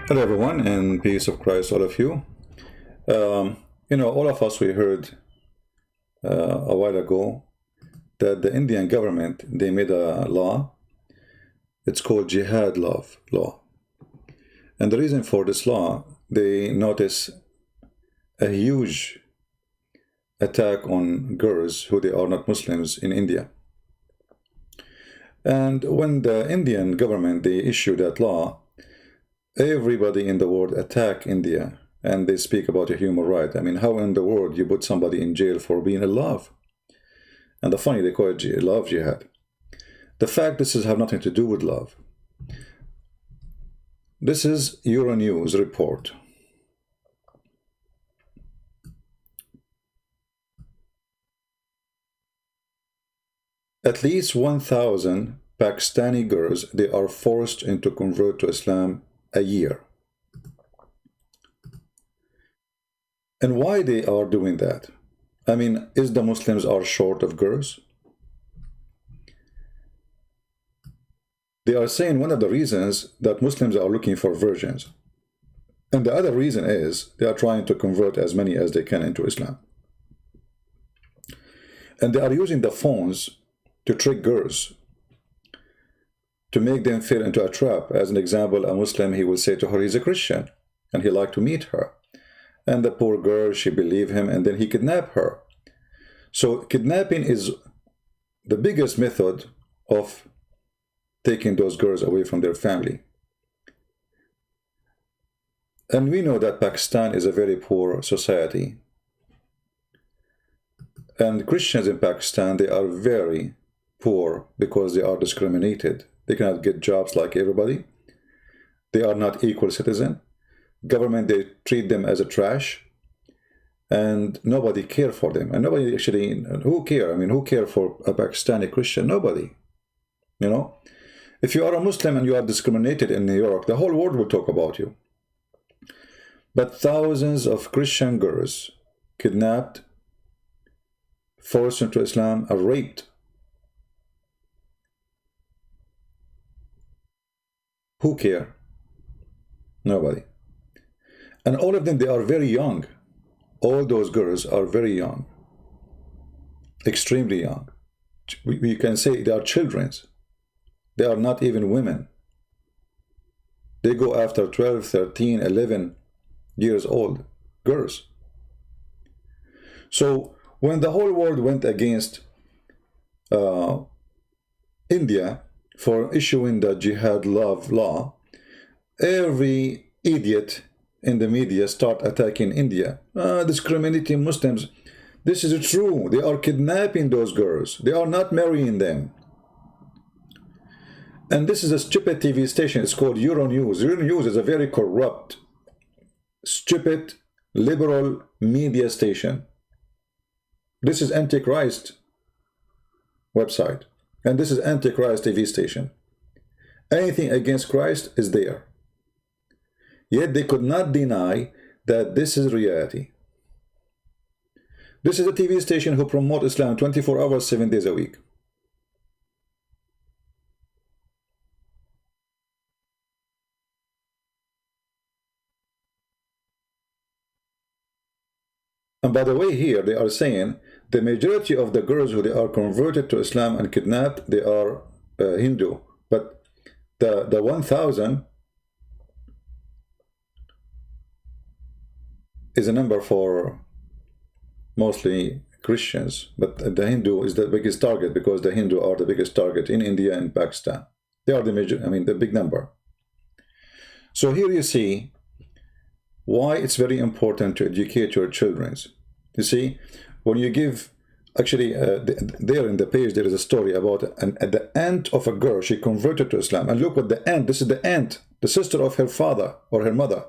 Hello, everyone, and peace of Christ, all of you. All of us, we heard a while ago that the Indian government, they made a law. It's called Jihad law. And the reason for this law, they notice a huge attack on girls who they are not Muslims in India. And when the Indian government, they issued that law, everybody in the world attack India, and they speak about a human right. I mean, how in the world you put somebody in jail for being in love? And the funny, they call it love jihad. The fact this have nothing to do with love. This is Euronews report. At least 1,000 Pakistani girls, they are forced into convert to Islam a year. And why they are doing that? I mean, is the Muslims are short of girls? They are saying one of the reasons that Muslims are looking for virgins. And the other reason is they are trying to convert as many as they can into Islam. And they are using the phones to trick girls, to make them fall into a trap. As an example, a Muslim, he will say to her, he's a Christian, and he like to meet her. And the poor girl, she believe him, and then he kidnap her. So kidnapping is the biggest method of taking those girls away from their family. And we know that Pakistan is a very poor society. And Christians in Pakistan, they are very poor because they are discriminated. They cannot get jobs like everybody. They are not equal citizen. Government, they treat them as a trash. And nobody care for them. And nobody actually, who care? I mean, who care for a Pakistani Christian? Nobody. You know? If you are a Muslim and you are discriminated in New York, the whole world will talk about you. But thousands of Christian girls kidnapped, forced into Islam, are raped. Who care? Nobody. And all of them, they are very young. All those girls are very young. Extremely young. We can say they are children. They are not even women. They go after 12, 13, 11 years old girls. So when the whole world went against India for issuing the jihad law, every idiot in the media start attacking India, discriminating Muslims. This is true. They are kidnapping those girls. They are not marrying them. And this is a stupid TV station. It's called Euronews. Euronews is a very corrupt, stupid, liberal media station. This is Antichrist website. And this is Antichrist TV station. Anything against Christ is there. Yet they could not deny that this is reality. This is a TV station who promote Islam 24 hours, 7 days a week. And by the way, here they are saying the majority of the girls who they are converted to Islam and kidnapped, they are Hindu. But the 1,000 is a number for mostly Christians, but the Hindu is the biggest target because the Hindu are the biggest target in India and Pakistan. They are the major, I mean, the big number. So here you see why it's very important to educate your children. You see, when you give, actually, there in the page, there is a story about the aunt of a girl. She converted to Islam. And look what the aunt, this is the aunt, the sister of her father or her mother.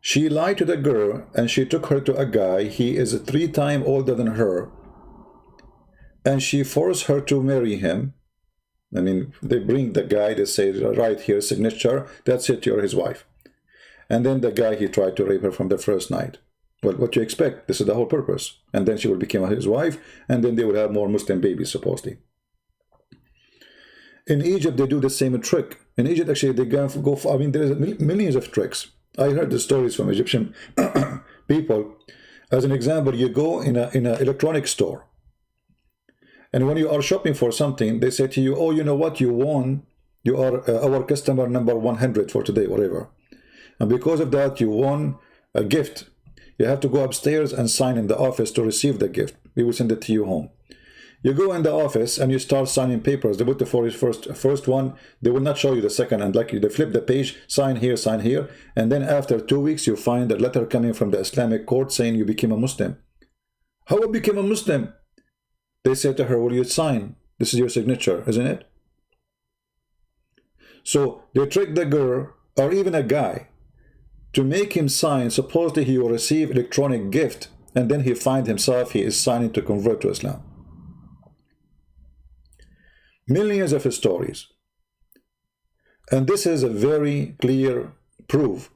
She lied to the girl and she took her to a guy. He is 3 times older than her. And she forced her to marry him. I mean, they bring the guy, they say, right here, signature, that's it, you're his wife. And then the guy, he tried to rape her from the first night. Well, what you expect? This is the whole purpose. And then she will become his wife, and then they will have more Muslim babies, supposedly. In Egypt, they do the same trick. In Egypt, actually, they go for, I mean, there's millions of tricks. I heard the stories from Egyptian people. As an example, you go in a electronic store, and when you are shopping for something, they say to you, oh, you know what, you won, you are our customer number 100 for today, whatever. And because of that, you won a gift. You have to go upstairs and sign in the office to receive the gift. We will send it to you home. You go in the office and you start signing papers. They put the first one. They will not show you the second. And like they flip the page, sign here. And then after 2 weeks, you find a letter coming from the Islamic court saying you became a Muslim. How I became a Muslim? They say to her, well, you sign. This is your signature, isn't it? So they trick the girl or even a guy to make him sign. Supposedly he will receive electronic gift. And then he finds himself, he is signing to convert to Islam. Millions of stories. And this is a very clear proof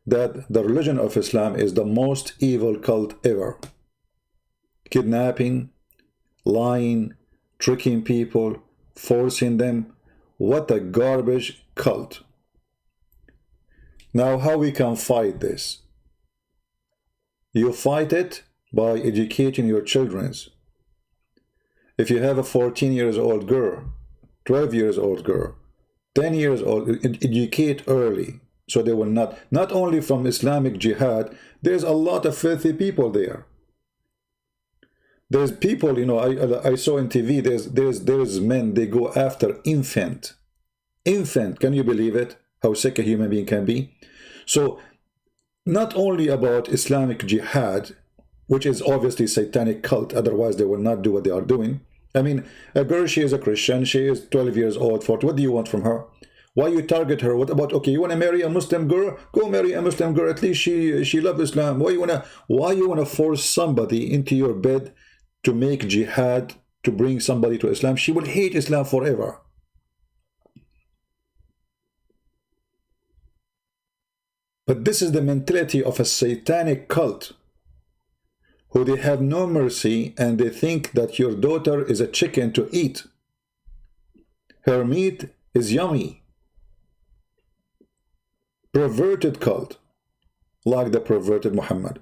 that the religion of Islam is the most evil cult ever. Kidnapping, lying, tricking people, forcing them. What a garbage cult. Now, how we can fight this? You fight it by educating your children. If you have a 14-year-old girl, 12-year-old girl, 10 years old, educate early so they will not only from Islamic jihad, there's a lot of filthy people there. There's people, you know, I saw on TV, there's men, they go after infant. Can you believe it? How sick a human being can be? So, not only about Islamic jihad, which is obviously satanic cult, otherwise they will not do what they are doing. I mean, a girl, she is a Christian, she is 12 years old, 40. What do you want from her? Why you target her? What about, okay, you want to marry a Muslim girl? Go marry a Muslim girl. At least she loves Islam. Why you wanna force somebody into your bed to make jihad, to bring somebody to Islam? She will hate Islam forever. But this is the mentality of a satanic cult, who they have no mercy, and they think that your daughter is a chicken to eat. Her meat is yummy. Perverted cult, like the perverted Muhammad.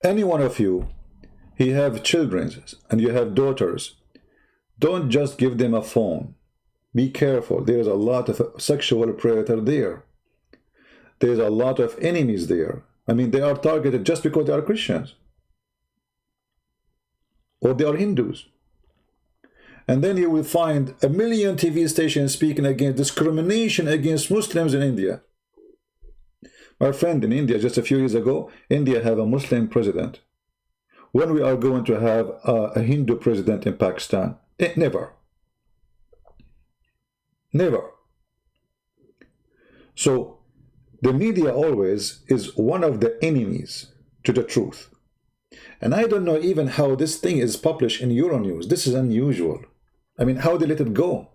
Any one of you, you have children and you have daughters, don't just give them a phone. Be careful. There's a lot of sexual predator there. There's a lot of enemies there. I mean, they are targeted just because they are Christians. Or they are Hindus. And then you will find a million TV stations speaking against discrimination against Muslims in India. My friend, in India, just a few years ago, India have a Muslim president. When we are going to have a Hindu president in Pakistan? Never. Never. So, the media always is one of the enemies to the truth. And I don't know even how this thing is published in Euronews. This is unusual. I mean, how they let it go?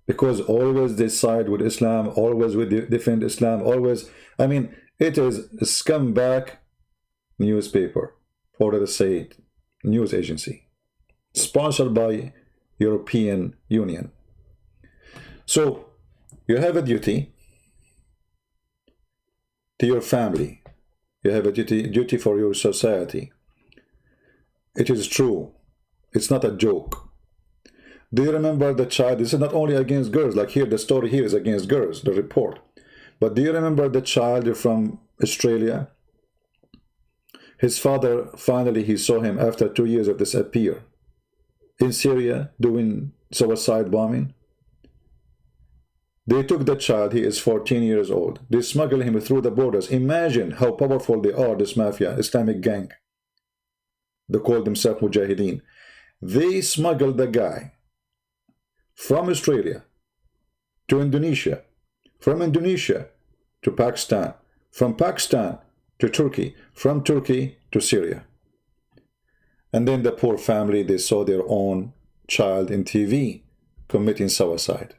Because always they side with Islam, always we defend Islam, always. I mean, it is a scumbag newspaper, or let us say it, news agency, sponsored by European Union. So, you have a duty to your family. You have a duty for your society. It is true. It's not a joke. Do you remember the child? This is not only against girls. Like here, the story here is against girls, the report. But do you remember the child from Australia? His father, finally, he saw him after 2 years of disappear. In Syria, doing suicide bombing. They took the child, he is 14 years old. They smuggled him through the borders. Imagine how powerful they are, this mafia, Islamic gang. They call themselves Mujahideen. They smuggled the guy from Australia to Indonesia, from Indonesia to Pakistan, from Pakistan to Turkey, from Turkey to Syria. And then the poor family, they saw their own child in TV committing suicide.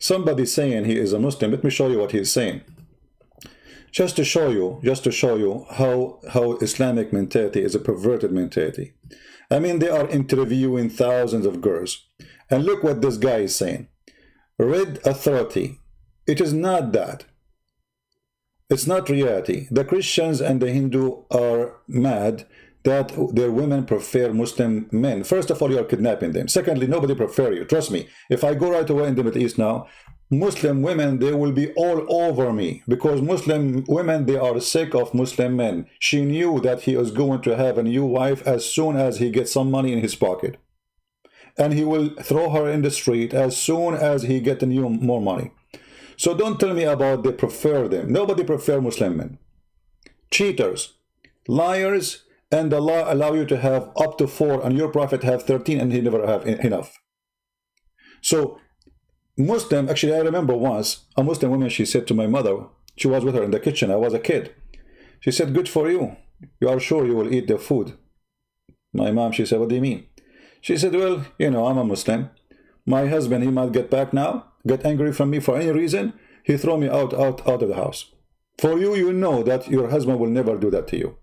somebody saying he is a Muslim. Let me show you what he's saying. Just to show you how Islamic mentality is a perverted mentality. I mean, they are interviewing thousands of girls. And look what this guy is saying. Red authority. It is not that. It's not reality. The Christians and the Hindu are mad that their women prefer Muslim men. First of all, you are kidnapping them. Secondly, nobody prefer you. Trust me. If I go right away in the Middle East now, Muslim women, they will be all over me, because Muslim women, they are sick of Muslim men. She knew that he was going to have a new wife as soon as he gets some money in his pocket. And he will throw her in the street as soon as he gets more money. So don't tell me about they prefer them. Nobody prefer Muslim men. Cheaters, liars, and Allah allow you to have up to 4, and your Prophet have 13, and he never have enough. So Muslim, actually I remember once, a Muslim woman, she said to my mother, she was with her in the kitchen, I was a kid. She said, good for you. You are sure you will eat the food? My mom, she said, what do you mean? She said, well, you know, I'm a Muslim. My husband, he might get back now, get angry from me for any reason. He throw me out of the house. For you, you know that your husband will never do that to you.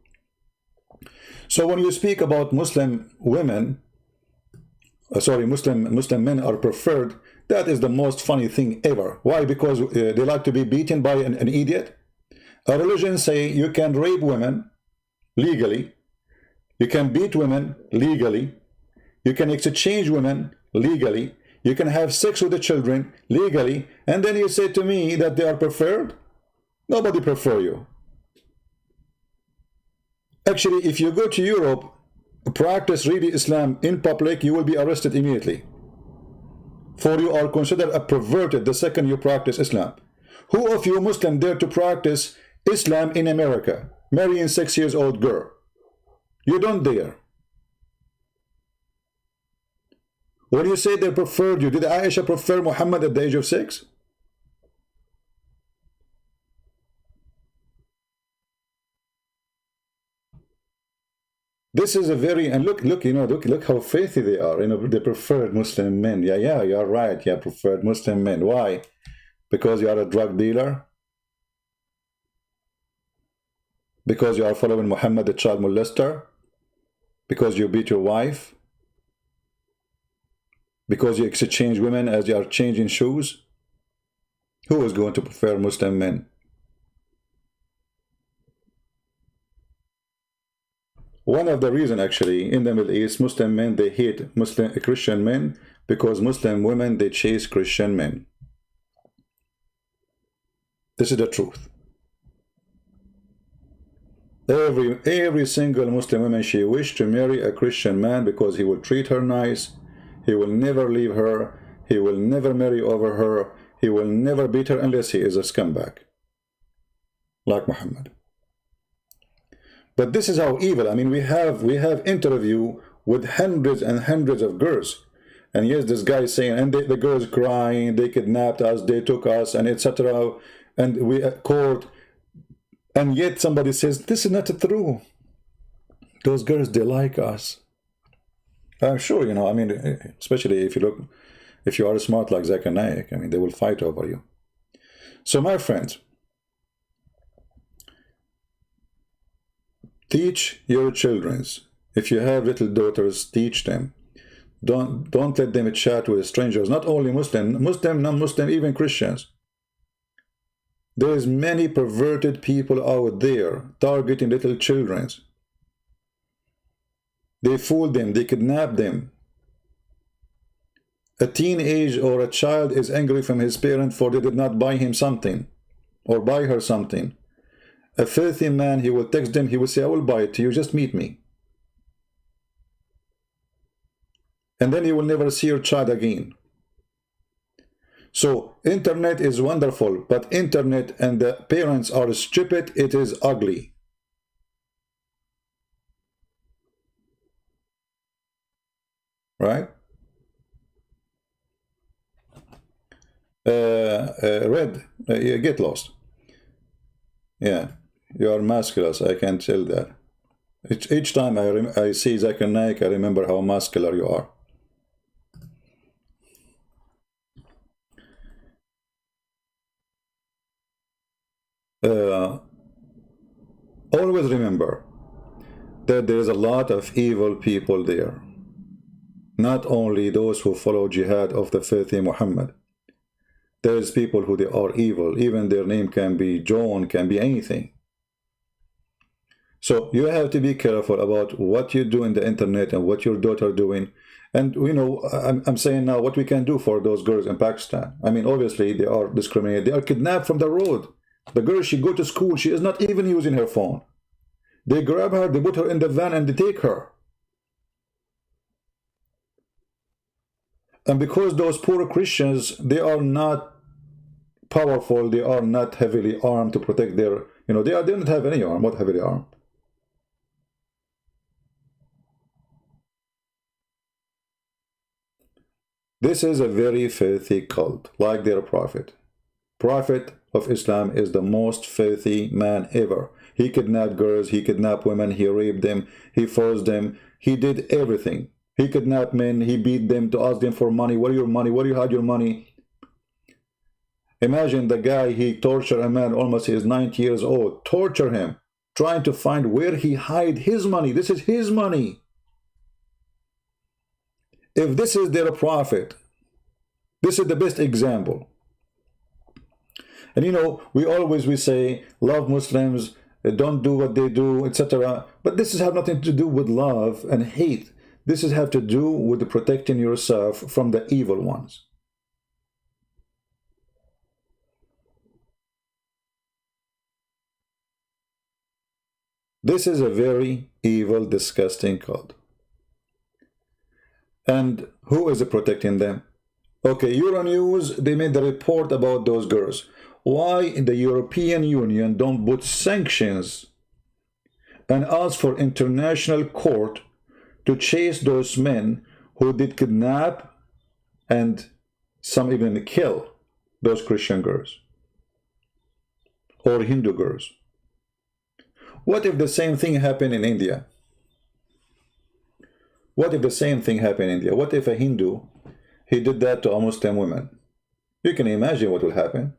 So when you speak about Muslim women, Muslim men are preferred, that is the most funny thing ever. Why? Because they like to be beaten by an idiot. A religion say you can rape women legally, you can beat women legally, you can exchange women legally, you can have sex with the children legally, and then you say to me that they are preferred? Nobody prefer you. Actually, if you go to Europe, practice really Islam in public, you will be arrested immediately. For you are considered a perverted the second you practice Islam. Who of you Muslim dare to practice Islam in America, marrying 6 years old girl? You don't dare. When you say they preferred you, did Aisha prefer Muhammad at the age of 6? This is a very, and look, you know, look how faithy they are. You know, they preferred Muslim men. Yeah, you're right. Yeah, preferred Muslim men. Why? Because you are a drug dealer? Because you are following Muhammad, the child molester? Because you beat your wife? Because you exchange women as you are changing shoes? Who is going to prefer Muslim men? One of the reasons, actually, in the Middle East, Muslim men, they hate Christian men, because Muslim women, they chase Christian men. This is the truth. Every single Muslim woman, she wished to marry a Christian man because he will treat her nice, he will never leave her, he will never marry over her, he will never beat her unless he is a scumbag, like Muhammad. But this is how evil. I mean, we have interview with hundreds and hundreds of girls, and yes, this guy is saying, and the girls crying, they kidnapped us, they took us, and etc. And we at court, and yet somebody says this is not true. Those girls, they like us. I'm sure, you know. I mean, especially if you are smart like Zakir Naik, I mean, they will fight over you. So, my friends, teach your children. If you have little daughters, teach them. Don't let them chat with strangers. Not only Muslim, non-Muslim, even Christians. There is many perverted people out there targeting little children. They fool them, they kidnap them. A teenage or a child is angry from his parent for they did not buy him something or buy her something. A filthy man, he will text them, he will say, I will buy it to you, just meet me. And then you will never see your child again. So, internet is wonderful, but internet and the parents are stupid, it is ugly. Right? Red, get lost. Yeah, you are masculine, I can tell that. Each time I see Zakir Naik, I remember how muscular you are. Always remember that there is a lot of evil people there. Not only those who follow jihad of the filthy Muhammad. There is people who they are evil. Even their name can be John, can be anything. So you have to be careful about what you do in the internet and what your daughter doing. And you know, I'm saying now what we can do for those girls in Pakistan. I mean, obviously they are discriminated. They are kidnapped from the road. The girl, she go to school. She is not even using her phone. They grab her, they put her in the van and they take her. And because those poor Christians, they are not powerful, they are not heavily armed to protect their, you know, they don't have any arm, not heavily armed. This is a very filthy cult, like their prophet. Prophet of Islam is the most filthy man ever. He kidnapped girls, he kidnapped women, he raped them, he forced them, he did everything. He kidnapped men, he beat them to ask them for money. Where are your money? Where do you hide your money? Imagine the guy, he tortured a man, almost he is 90 years old, torture him, trying to find where he hide his money. This is his money. If this is their prophet, this is the best example. And you know, we say, love Muslims, don't do what they do, etc. But this has nothing to do with love and hate. This has to do with protecting yourself from the evil ones. This is a very evil, disgusting cult. And who is protecting them? Okay, Euronews, they made the report about those girls. Why the European Union don't put sanctions and ask for international court to chase those men who did kidnap and some even kill those Christian girls or Hindu girls? What if the same thing happened in India? What if the same thing happened in India? What if a Hindu, he did that to a Muslim woman? You can imagine what will happen.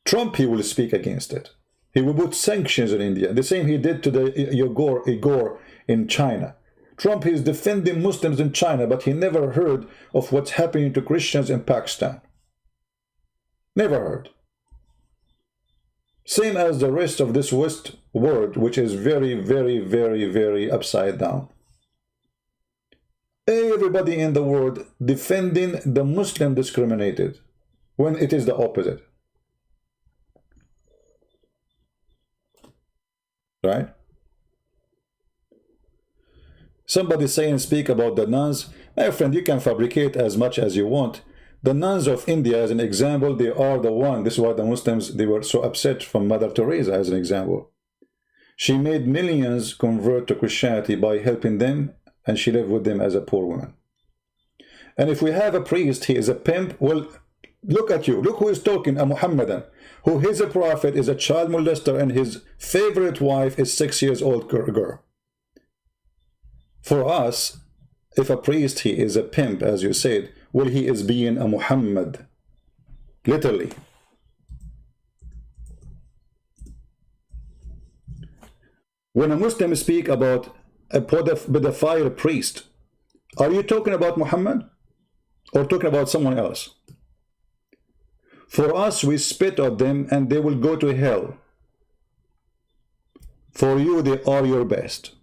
Trump, he will speak against it. He will put sanctions in India. The same he did to the Uyghur in China. Trump is defending Muslims in China, but he never heard of what's happening to Christians in Pakistan. Never heard. Same as the rest of this West world, which is very, very, very, very upside down. Everybody in the world defending the Muslim discriminated, when it is the opposite. Right? Somebody saying, speak about the nuns. My friend, you can fabricate as much as you want. The nuns of India, as an example, they are the one. This is why the Muslims, they were so upset from Mother Teresa, as an example. She made millions convert to Christianity by helping them, and she lived with them as a poor woman. And if we have a priest, he is a pimp. Well, look at you. Look who is talking, a Muhammadan, who his prophet is a child molester, and his favorite wife is 6 years old girl. For us, if a priest, he is a pimp, as you said, well, he is being a Muhammad. Literally. When a Muslim speak about a pedophile priest, are you talking about Muhammad or talking about someone else? For us, we spit at them and they will go to hell. For you, they are your best.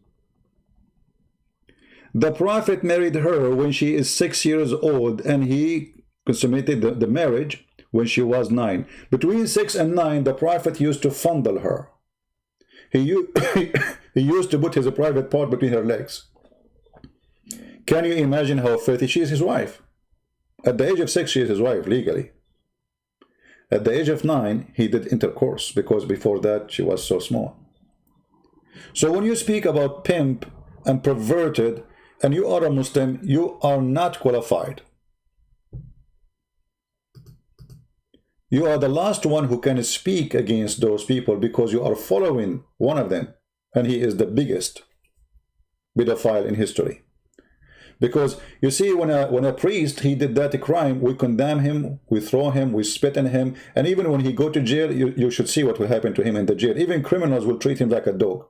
The Prophet married her when she is 6 years old, and he consummated the marriage when she was 9. Between 6 and 9, the Prophet used to fondle her. He used to put his private part between her legs. Can you imagine how filthy? She is his wife. At the age of 6, she is his wife, legally. At the age of 9, he did intercourse, because before that, she was so small. So when you speak about pimp and perverted, and you are a Muslim, you are not qualified. You are the last one who can speak against those people, because you are following one of them, and he is the biggest pedophile in history. Because you see, when a priest, he did that crime, we condemn him, we throw him, we spit on him, and even when he go to jail, you should see what will happen to him in the jail. Even criminals will treat him like a dog,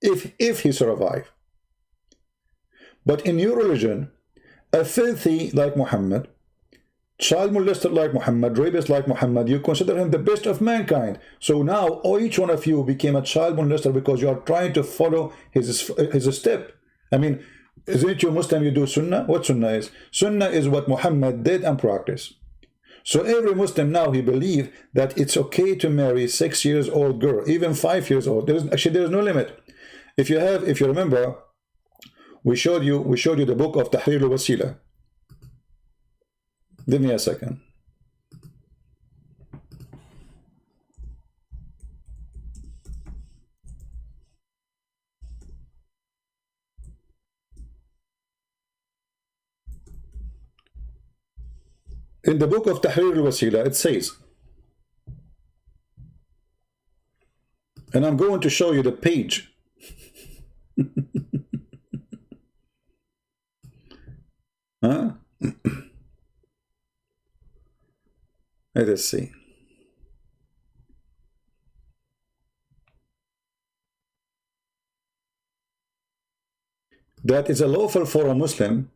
if he survive. But in your religion, a filthy like Muhammad, child molester like Muhammad, rapist like Muhammad, you consider him the best of mankind. So now each one of you became a child molester because you are trying to follow his step. I mean, isn't it you Muslim, you do sunnah? What sunnah is? Sunnah is what Muhammad did and practiced. So every Muslim now, he believes that it's okay to marry 6 years old girl, even 5 years old. There's no limit. If you remember, we showed you the book of Tahrir al-Wasila. Give me a second. In the book of Tahrir al-Wasila, it says, and I'm going to show you the page. Huh? Let us see. That is a lawful for a Muslim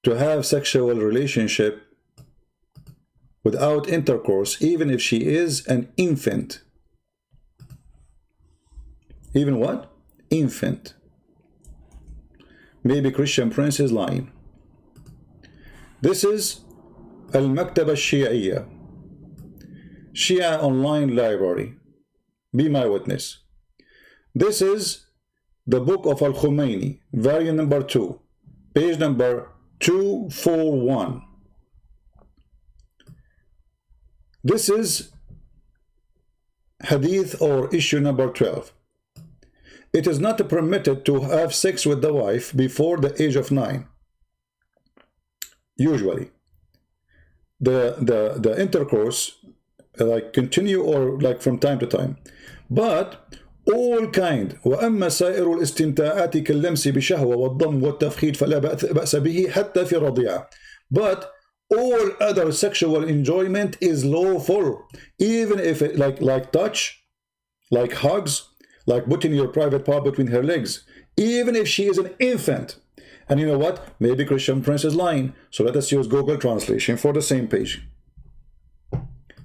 to have sexual relationship without intercourse, even if she is an infant. Even what? Infant. Maybe Christian Prince is lying. This is Al-Maktaba Shi'iyya, Shia online library. Be my witness. This is the book of Al-Khomeini, volume number 2, page number 241. This is hadith or issue number 12. It is not permitted to have sex with the wife before the age of 9. Usually. The intercourse like continue or like from time to time. But all kind وأما سائر الاستمتاعات كاللمس بشهوة والضم والتفخيد فلا بأس به حتى في رضيعة. But all other sexual enjoyment is lawful, even if it like touch, like hugs, like putting your private part between her legs, even if she is an infant. And you know what? Maybe Christian Prince is lying. So let us use Google Translation for the same page.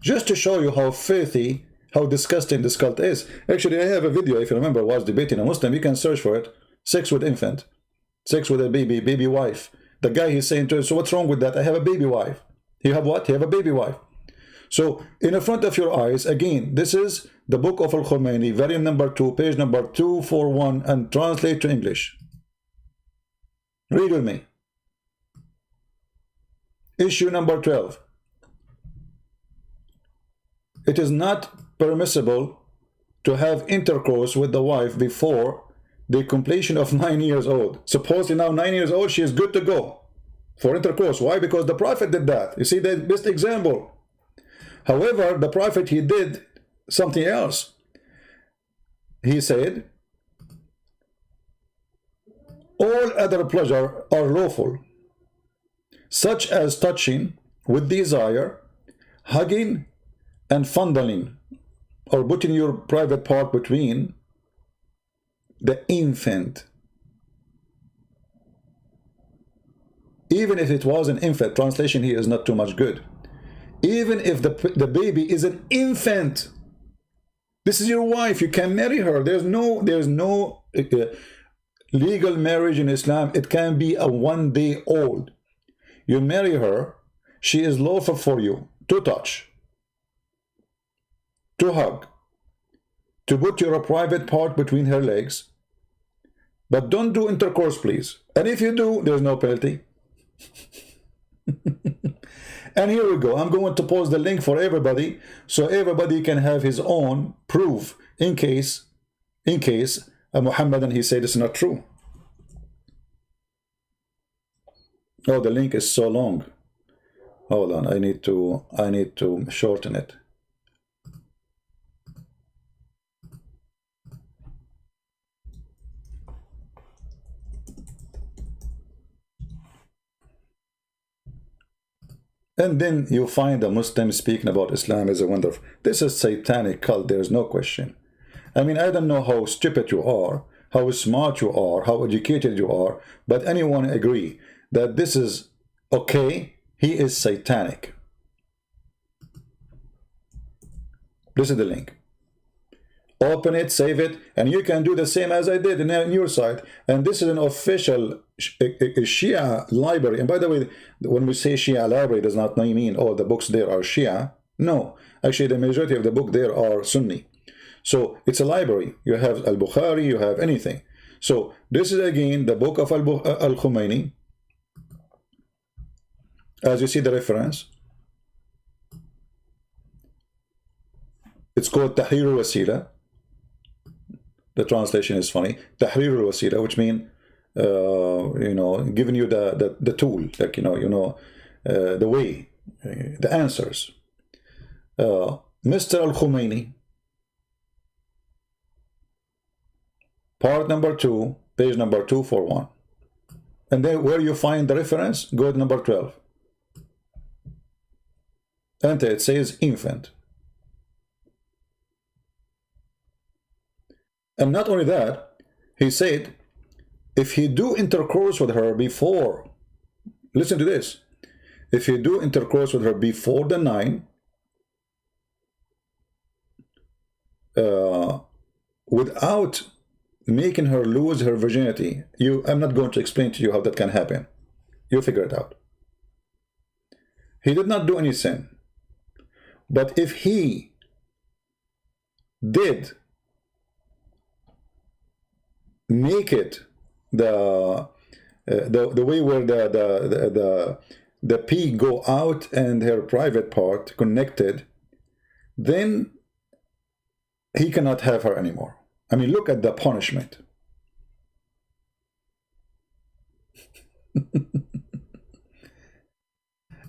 Just to show you how filthy, how disgusting this cult is. Actually, I have a video, if you remember, I was debating a Muslim. You can search for it. Sex with infant. Sex with a baby wife. The guy, he's saying to her, so what's wrong with that? I have a baby wife. You have what? You have a baby wife. So, in the front of your eyes, again, this is the book of Al-Khomeini, volume number 2, page number 241, and translate to English. Read with me. Issue number 12. It is not permissible to have intercourse with the wife before the completion of 9 years old. Supposedly now 9 years old, she is good to go for intercourse. Why? Because the Prophet did that. You see, the best example. However, the Prophet, he did something else. He said, all other pleasure are lawful, such as touching with desire, hugging, and fondling, or putting your private part between the infant. Even if it was an infant, translation here is not too much good. Even if the baby is an infant, this is your wife, you can marry her. There's no legal marriage in Islam. It can be a 1 day old. You marry her, she is lawful for you to touch, to hug, to put your private part between her legs, but don't do intercourse, please. And if you do, there's no penalty. And here we go. I'm going to post the link for everybody, so everybody can have his own proof in case Muhammad and he said it's not true. Oh, the link is so long. Hold on, I need to shorten it. And then you find a Muslim speaking about Islam as a wonderful. This is satanic cult, there's no question. I mean, I don't know how stupid you are, how smart you are, how educated you are, but anyone agree that this is okay? He is satanic. This is the link. Open it, save it, and you can do the same as I did in your site. And this is an official Shia library. And by the way, when we say Shia library, does not mean all the books there are Shia. No, actually the majority of the book there are Sunni. So it's a library. You have Al-Bukhari, you have anything. So this is again the book of Al-Khomeini. As you see the reference. It's called Tahrir al-Wasila. The translation is funny. Tahrir al-Wasila, which means, you know, giving you the tool, like, the way, the answers. Mr. Al-Khomeini, part number 2, page number 241. And then where you find the reference, go to number 12. And it says infant. And not only that, he said, if he do intercourse with her before, listen to this, if he do intercourse with her before the 9, without making her lose her virginity, I'm not going to explain to you how that can happen. You figure it out. He did not do any sin. But if he did make it the way where the pee go out and her private part connected, then he cannot have her anymore. I mean, look at the punishment.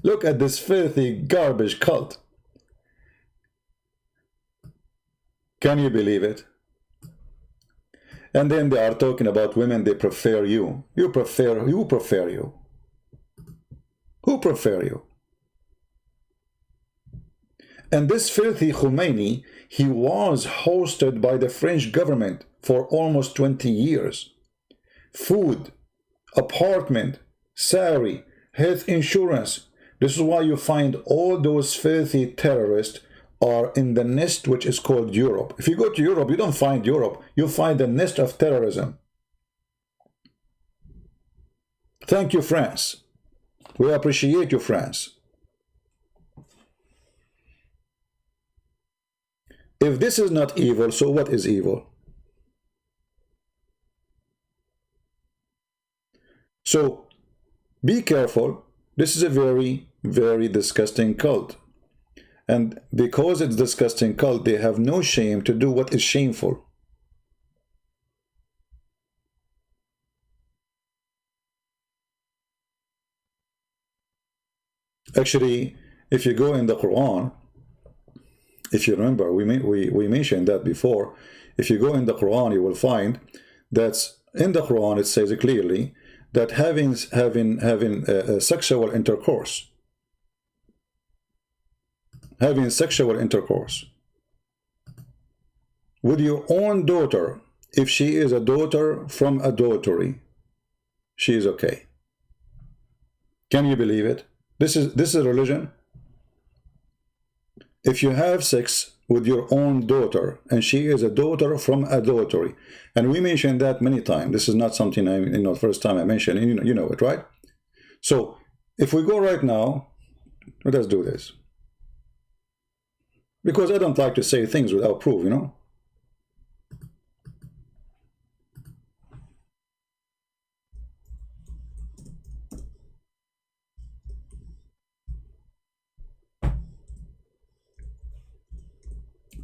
Look at this filthy garbage cult. Can you believe it? And then they are talking about women, they prefer you. You prefer you. Who prefer you? Who prefer you? And this filthy Khomeini, he was hosted by the French government for almost 20 years. Food, apartment, salary, health insurance. This is why you find all those filthy terrorists are in the nest which is called Europe. If you go to Europe, you don't find Europe, you find the nest of terrorism. Thank you, France. We appreciate you, France. If this is not evil, so what is evil? So be careful. This is a very, very disgusting cult. And because it's disgusting cult, they have no shame to do what is shameful. Actually, if you go in the Quran, if you remember, we mentioned that before. If you go in the Quran, you will find that in the Quran it says clearly that having sexual intercourse, with your own daughter, if she is a daughter from adultery, she is okay. Can you believe it? This is religion. If you have sex with your own daughter and she is a daughter from adultery, and we mentioned that many times. This is not something first time I mentioned. You know it, right? So if we go right now, let us do this. Because I don't like to say things without proof, you know.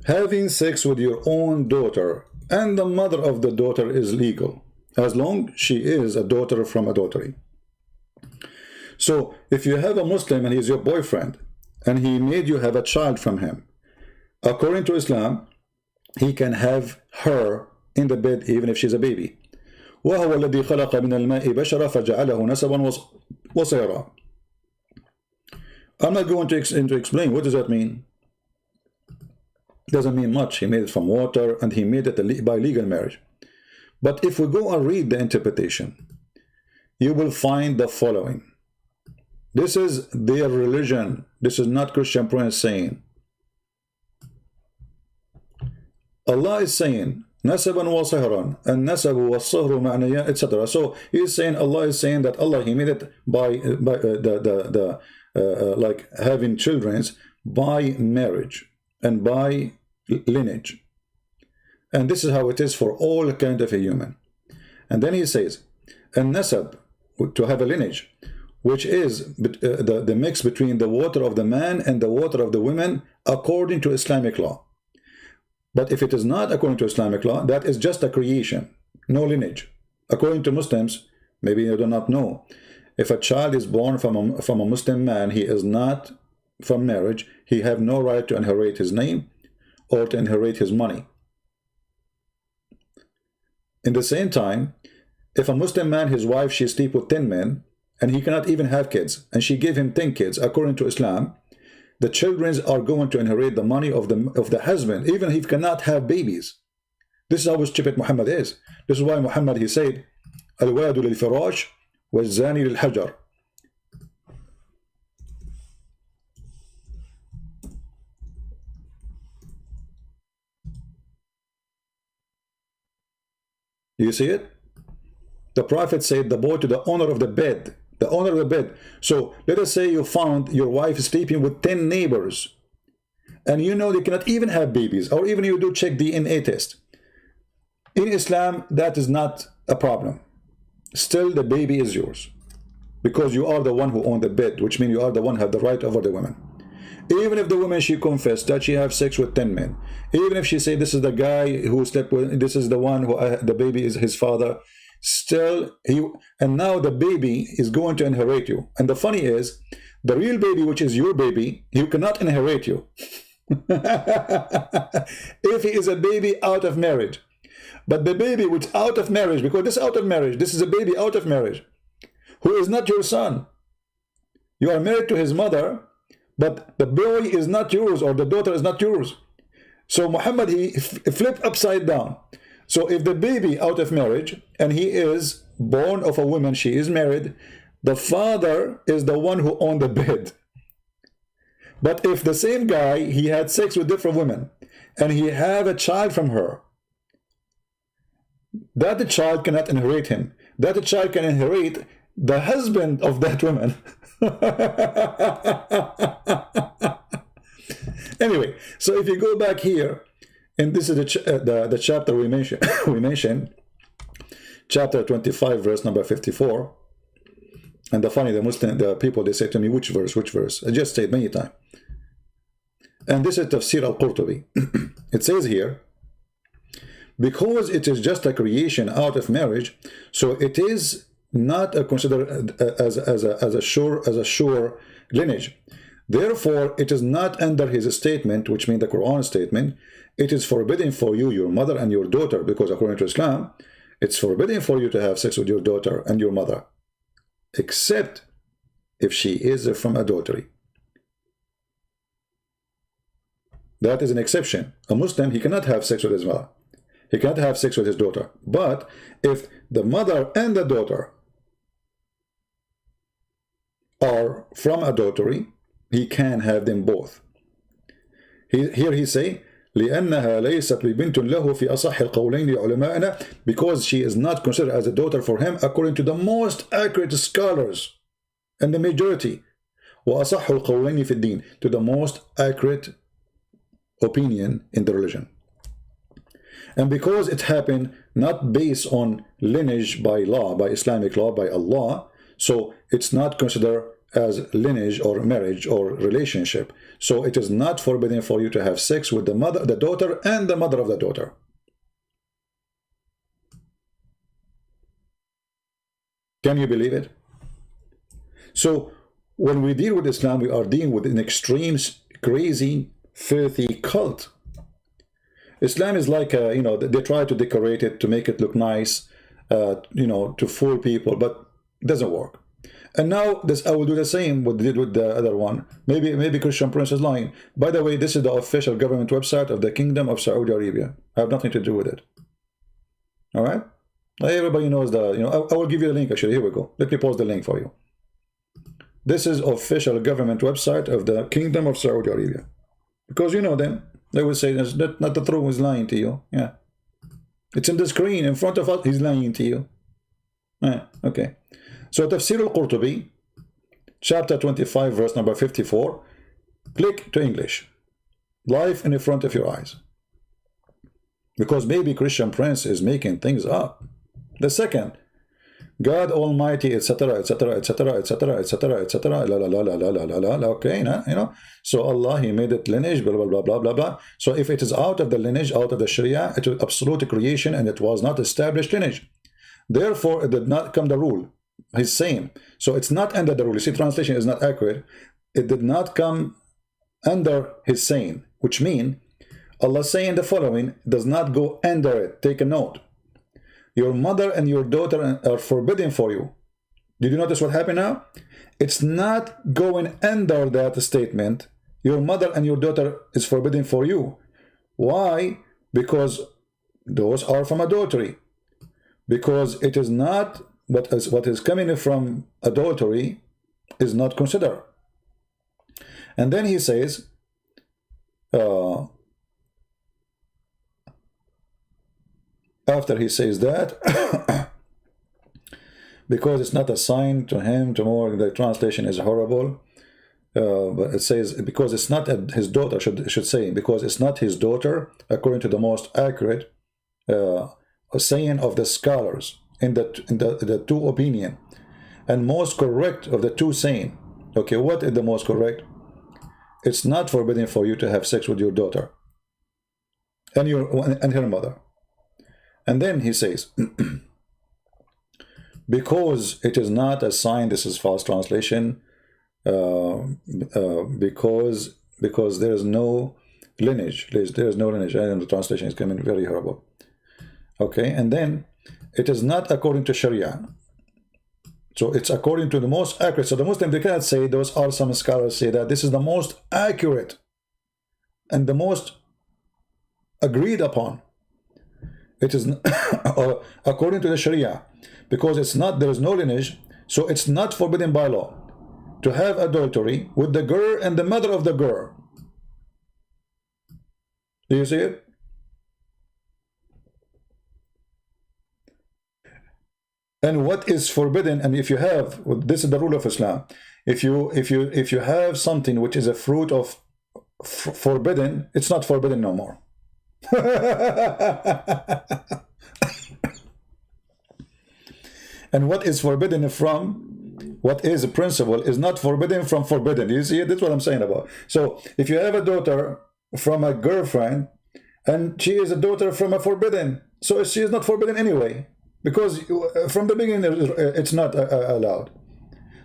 Having sex with your own daughter and the mother of the daughter is legal, as long as she is a daughter from adultery. So if you have a Muslim and he's your boyfriend, and he made you have a child from him, according to Islam, he can have her in the bed even if she's a baby. وَهُوَ الَّذِي خَلَقَ مِنَ الْمَاءِ بَشَرًا فَجَعَلَهُ نَسَبًا وَصِهْرًا. I'm not going to explain what does that mean. Doesn't mean much. He made it from water, and he made it by legal marriage. But if we go and read the interpretation, you will find the following. This is their religion. This is not Christian Prince saying. Allah is saying, Nasaban wa sihran, and nasabu wa sihru ma'naya, etc. So he is saying, Allah is saying that Allah, he made it by like having children by marriage and by lineage. And this is how it is for all kind of a human. And then he says, and nasab, to have a lineage, which is the mix between the water of the man and the water of the women according to Islamic law. But if it is not according to Islamic law, that is just a creation, no lineage. According to Muslims, maybe you do not know, if a child is born from a Muslim man, he is not from marriage, he have no right to inherit his name or to inherit his money. In the same time, if a Muslim man, his wife, she sleep with 10 men, and he cannot even have kids, and she gave him 10 kids, according to Islam, the children are going to inherit the money of the husband, even if he cannot have babies. This is how stupid Muhammad is. This is why Muhammad, he said, Al-wadu lil-firash wal-zani lil-hajar. You see it? The Prophet said, the boy to the owner of the bed. The owner of the bed. So let us say you found your wife sleeping with 10 neighbors, and you know they cannot even have babies, or even you do check DNA test. In Islam, that is not a problem. Still, the baby is yours, because you are the one who own the bed, which means you are the one who have the right over the women. Even if the woman, she confessed that she have sex with 10 men, even if she say this is the guy who slept with, this is the one who the baby is his father, still and now the baby is going to inherit you. And the funny is, the real baby, which is your baby, you cannot inherit you if he is a baby out of marriage. But the baby which out of marriage, because this out of marriage, this is a baby out of marriage, who is not your son. You are married to his mother, but the boy is not yours, or the daughter is not yours. So Muhammad, he flipped upside down. So if the baby out of marriage, and he is born of a woman, she is married, the father is the one who owned the bed. But if the same guy, he had sex with different women, and he have a child from her, that the child cannot inherit him. That the child can inherit the husband of that woman. Anyway, so if you go back here, and this is the chapter we mentioned, chapter 25, verse number 54. And the people, they say to me, which verse? I just said many times. And this is Tafsir al-Qurtubi. It says here, because it is just a creation out of marriage, so it is not considered as a sure lineage. Therefore, it is not under his statement, which means the Quran statement, it is forbidden for you, your mother and your daughter, because according to Islam, it's forbidden for you to have sex with your daughter and your mother, except if she is from adultery. That is an exception. A Muslim, he cannot have sex with his mother. He cannot have sex with his daughter. But if the mother and the daughter are from adultery, he can have them both. Here he say, لأنها ليست ببنت له في أصح القولين لعلمائنا, because she is not considered as a daughter for him according to the most accurate scholars and the majority. وأصح القولين في الدين, to the most accurate opinion in the religion. And because it happened not based on lineage by law, by Islamic law, by Allah, so it's not considered as lineage or marriage or relationship. So it is not forbidden for you to have sex with the mother, the daughter, and the mother of the daughter. Can you believe it? So when we deal with Islam, we are dealing with an extreme, crazy, filthy cult. Islam is like, they try to decorate it to make it look nice, to fool people, but it doesn't work. And now this, I will do the same what did with the other one. Maybe Christian Prince is lying. By the way, this is the official government website of the Kingdom of Saudi Arabia. I have nothing to do with it. All right? Everybody knows the, you know, I will give you the link actually. Here we go. Let me post the link for you. This is official government website of the Kingdom of Saudi Arabia. Because you know them. They will say that's not the truth, he's lying to you. Yeah. It's in the screen in front of us, he's lying to you. Yeah, okay. So Tafsir al-Qurtubi, chapter 25, verse number 54. Click to English. Live in front of your eyes. Because maybe Christian Prince is making things up. The second, God Almighty, etc., etc., etc., etc., etc., etc., la la la la la la la la. Okay, nah, you know. So Allah, He made it lineage, blah blah blah blah blah blah. So if it is out of the lineage, out of the Sharia, it was absolute creation, and it was not established lineage. Therefore, it did not come the rule. He's saying so. It's not under the rule. You see, translation is not accurate. It did not come under His saying, which means Allah saying the following does not go under it. Take a note. Your mother and your daughter are forbidden for you. Did you notice what happened now? It's not going under that statement. Your mother and your daughter is forbidden for you. Why? Because those are from adultery. Because it is not what is coming from adultery is not considered. And then he says, after he says that, because it's not assigned to him, tomorrow the translation is horrible, but it says, because it's not his daughter, should say, because it's not his daughter, according to the most accurate saying of the scholars, in the two opinion, and most correct of the two saying. Okay, what is the most correct? It's not forbidden for you to have sex with your daughter and her mother. And then he says, because it is not a sign, this is false translation, because there is no lineage. There is no lineage, and the translation is coming very horrible. Okay, and then it is not according to Sharia. So it's according to the most accurate. So the Muslim, they cannot say, those are some scholars say that this is the most accurate and the most agreed upon. It is according to the Sharia, because it's not, there is no lineage, so it's not forbidden by law to have adultery with the girl and the mother of the girl. Do you see it? And what is forbidden, and if you have, this is the rule of Islam, if you have something which is a fruit of forbidden, it's not forbidden no more. And what is forbidden from, what is a principle is not forbidden from forbidden. You see it? That's what I'm saying about. So if you have a daughter from a girlfriend and she is a daughter from a forbidden, so she is not forbidden anyway, because from the beginning it's not allowed.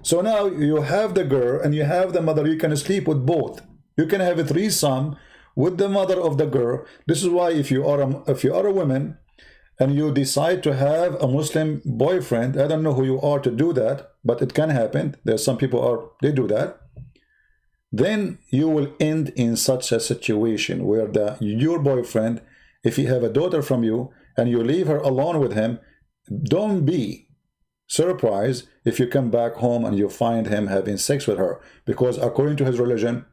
So now you have the girl and you have the mother, you can sleep with both. You can have a threesome with the mother of the girl. This is why if you are a woman and you decide to have a Muslim boyfriend, I don't know who you are to do that, but it can happen. There's some people they do that. Then you will end in such a situation where your boyfriend, if he have a daughter from you and you leave her alone with him, don't be surprised if you come back home and you find him having sex with her, because according to his religion,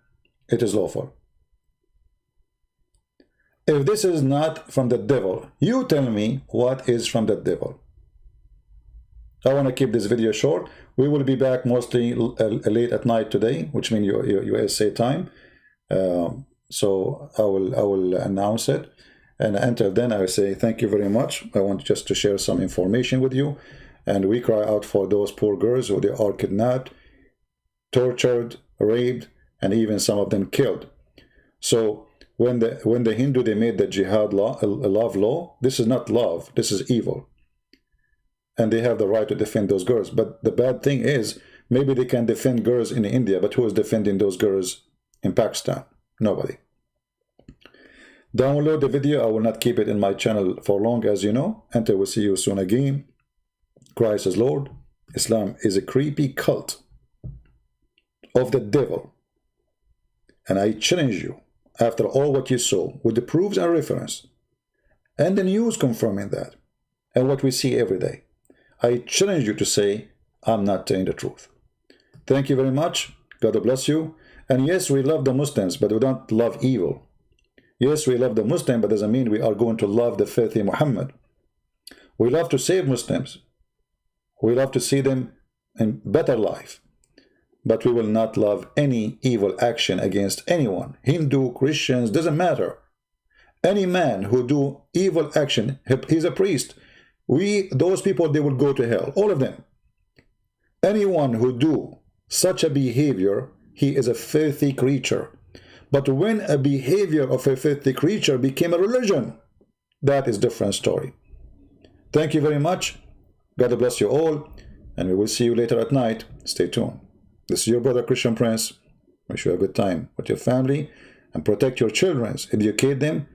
it is lawful. If this is not from the devil, you tell me what is from the devil. I want to keep this video short. We will be back mostly late at night today, which means USA time. So I will announce it. And until then, I will say thank you very much. I want just to share some information with you. And we cry out for those poor girls who they are kidnapped, tortured, raped, and even some of them killed. So when the Hindu, they made the jihad law, love law, this is not love, this is evil. And they have the right to defend those girls. But the bad thing is, maybe they can defend girls in India, but who is defending those girls in Pakistan? Nobody. Download the video. I will not keep it in my channel for long, as you know. Until we see you soon again. Christ is Lord. Islam is a creepy cult of the devil. And I challenge you, after all what you saw, with the proofs and reference, and the news confirming that, and what we see every day, I challenge you to say, I'm not telling the truth. Thank you very much. God bless you. And yes, we love the Muslims, but we don't love evil. Yes, we love the Muslim, but doesn't mean we are going to love the filthy Muhammad. We love to save Muslims. We love to see them in better life. But we will not love any evil action against anyone. Hindu, Christians, doesn't matter. Any man who do evil action, he's a priest. Those people, they will go to hell, all of them. Anyone who do such a behavior, he is a filthy creature. But when a behavior of a filthy creature became a religion, that is a different story. Thank you very much. God bless you all. And we will see you later at night. Stay tuned. This is your brother Christian Prince. Wish you a good time with your family and protect your children. Educate them.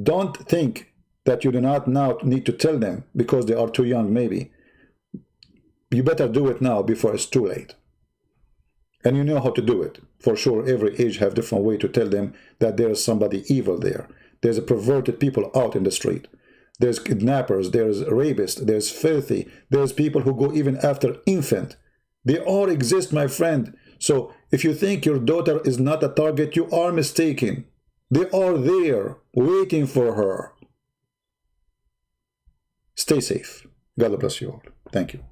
Don't think that you do not now need to tell them because they are too young maybe. You better do it now before it's too late. And you know how to do it. For sure, every age have different way to tell them that there is somebody evil there. There's a perverted people out in the street. There's kidnappers, there's rapists, there's filthy, there's people who go even after infant. They all exist, my friend. So if you think your daughter is not a target, you are mistaken. They are there, waiting for her. Stay safe. God bless you all. Thank you.